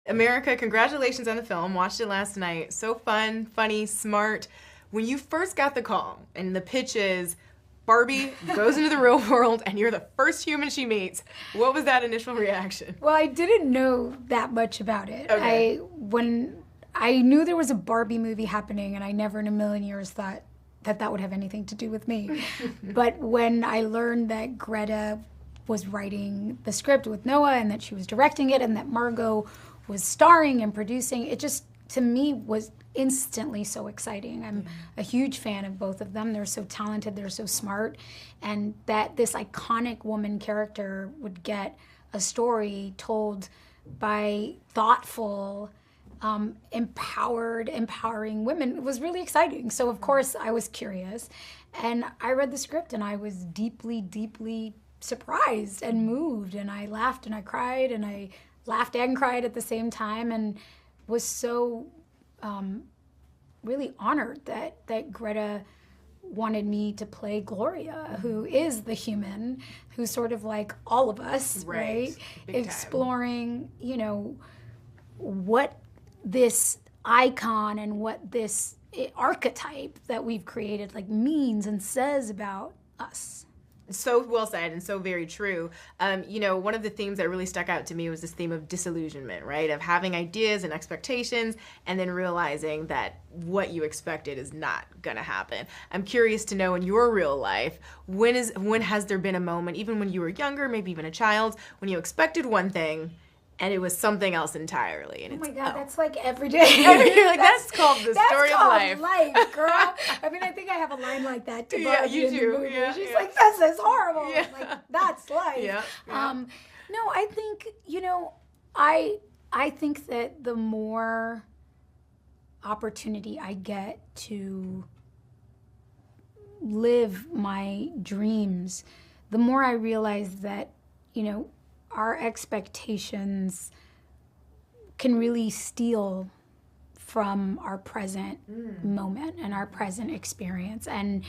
America, congratulations on the film. Watched it last night. So fun, funny, smart. When you first got the call and the pitch is Barbie goes into the real world and you're the first human she meets, what was that initial reaction? Well, I didn't know that much about it. Okay. When I knew there was a Barbie movie happening, and I never in a million years thought that would have anything to do with me. But when I learned that Greta was writing the script with Noah and that she was directing it and that Margot was starring and producing, it just, to me, was instantly so exciting. I'm a huge fan of both of them. They're so talented, they're so smart, and that this iconic woman character would get a story told by thoughtful, empowering women, it was really exciting. So of course I was curious, and I read the script and I was deeply, deeply surprised and moved, and I laughed and I cried, and I laughed and cried at the same time, and was so really honored that Greta wanted me to play Gloria, who is the human, who's sort of like all of us, right? Exploring, you know, what this icon and what this archetype that we've created like means and says about us. So well said and so very true. You know, one of the themes that really stuck out to me was this theme of disillusionment, right? Of having ideas and expectations and then realizing that what you expected is not gonna happen. I'm curious to know in your real life, when has there been a moment, even when you were younger, maybe even a child, when you expected one thing and it was something else entirely? And oh my God, that's like every day. You're like, that's called the story of life. That's called life, girl. I mean, I think I have a line like that to Barbie you in do. the movie. Yeah, She's like, this is horrible. Yeah. Like, that's life. Yeah. No, I think, you know, I think that the more opportunity I get to live my dreams, the more I realize that, you know, our expectations can really steal from our present moment and our present experience, and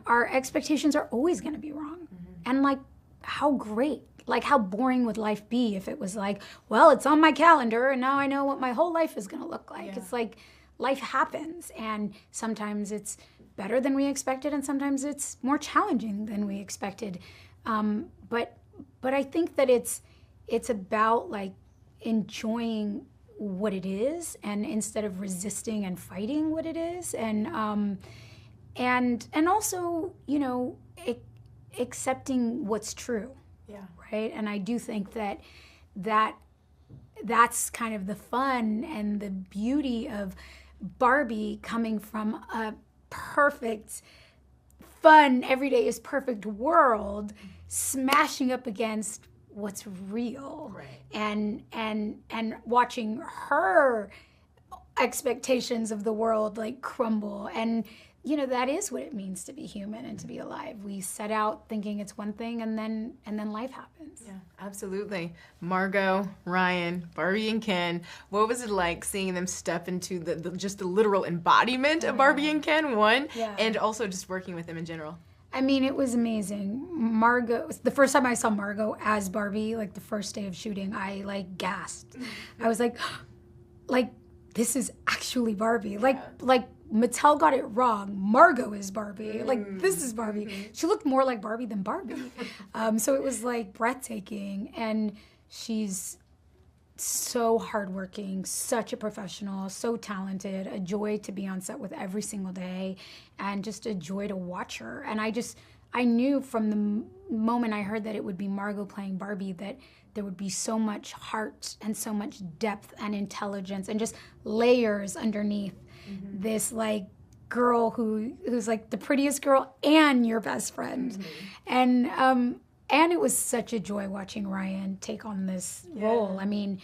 our expectations are always going to be wrong. And like, how great, like how boring would life be if it was like, well, it's on my calendar and now I know what my whole life is going to look like. It's like life happens, and sometimes it's better than we expected and sometimes it's more challenging than we expected. But I think that it's about like enjoying what it is, and instead of resisting and fighting what it is, and also, you know, accepting what's true. Yeah. Right. And I do think that's kind of the fun and the beauty of Barbie coming from a perfect, fun, every day is perfect world, smashing up against what's real, and watching her expectations of the world like crumble. And you know, that is what it means to be human and to be alive. We set out thinking it's one thing, and then life happens. Yeah, absolutely. Margot, Ryan, Barbie, and Ken. What was it like seeing them step into just the literal embodiment of Barbie and Ken, and also just working with them in general? I mean, it was amazing. Margot, the first time I saw Margot as Barbie, like the first day of shooting, I like gasped. I was like, this is actually Barbie. Like Mattel got it wrong. Margot is Barbie. Like, this is Barbie. She looked more like Barbie than Barbie. So it was like breathtaking. And she's so hardworking, such a professional, so talented, a joy to be on set with every single day, and just a joy to watch her. And I knew from the moment I heard that it would be Margot playing Barbie that there would be so much heart and so much depth and intelligence and just layers underneath this like girl who's like the prettiest girl and your best friend. And it was such a joy watching Ryan take on this role. I mean,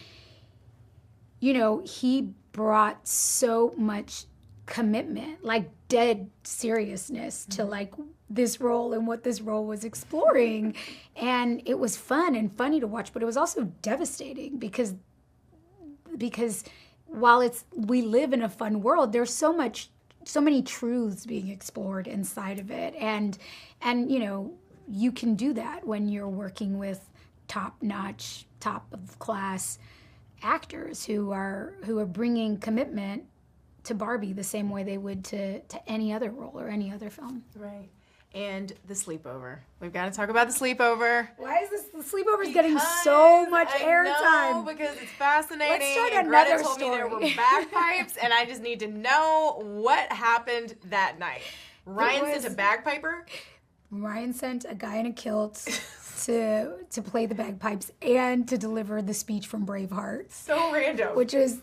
you know, he brought so much commitment, like dead seriousness to like this role and what this role was exploring. And it was fun and funny to watch, but it was also devastating because while we live in a fun world, there's so many truths being explored inside of it. And you know, you can do that when you're working with top-notch, top-of-class actors who are bringing commitment to Barbie the same way they would to any other role or any other film. Right. And the sleepover. We've got to talk about the sleepover. Why is the sleepover's getting so much airtime? Because it's fascinating. Let's start and another Greta told story. me there were bagpipes, and I just need to know what happened that night. Ryan sent a bagpiper. Ryan sent a guy in a kilt to play the bagpipes and to deliver the speech from Braveheart. So random. Which is...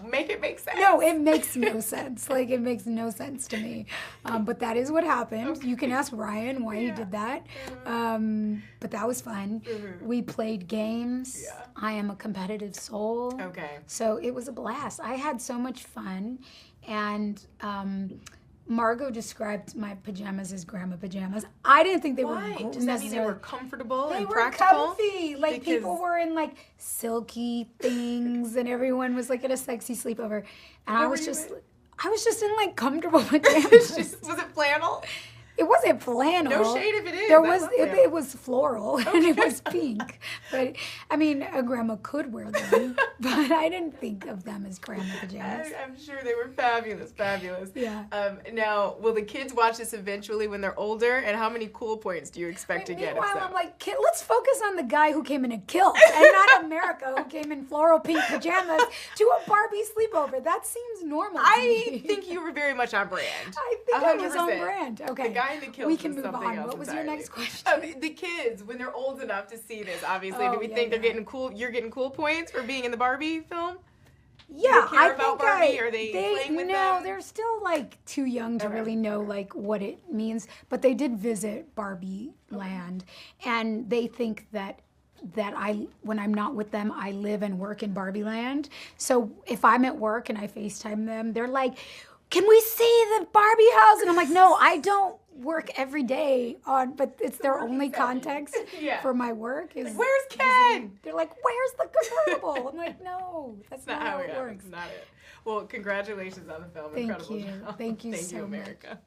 Make it make sense. No, it makes no sense. Like, it makes no sense to me. But that is what happened. Okay. You can ask Ryan why he did that. But that was fun. We played games. Yeah. I am a competitive soul. Okay. So it was a blast. I had so much fun. And... Margot described my pajamas as grandma pajamas. I didn't think they were necessarily... Does that mean they were comfortable and They practical? were comfy. Like, people were in, like, silky things, and everyone was, like, at a sexy sleepover. And I was just in, like, comfortable pajamas. Was it flannel? It wasn't flannel. No shade if it is. It was floral, and it was pink. But, I mean, a grandma could wear them, but I didn't think of them as grandma pajamas. I'm sure they were fabulous. Yeah. Now, will the kids watch this eventually when they're older, and how many cool points do you expect to get? Meanwhile, I'm like, let's focus on the guy who came in a kilt, and not America, who came in floral pink pajamas to a Barbie sleepover. That seems normal to me. I think you were very much on brand. I think I was on brand. Okay. The guy in the kilt. We can move on. What was your next question? The kids, when they're old enough to see this, obviously, do we think they're getting cool? You're getting cool points for being in the Barbie film? Yeah, I think about Barbie? Are they playing with them? No, they're still like too young to really know like what it means. But they did visit Barbieland, and they think that when I'm not with them, I live and work in Barbieland. So if I'm at work and I FaceTime them, they're like, "Can we see the Barbie house?" And I'm like, "No, I don't work every day on," but it's their only context for my work. Is like, where's Ken? They're like, "Where's the convertible?" I'm like, "No, that's not how it works." Not it. Well, congratulations on the film. Thank Incredible you. job. Thank you Thank so you, much. America.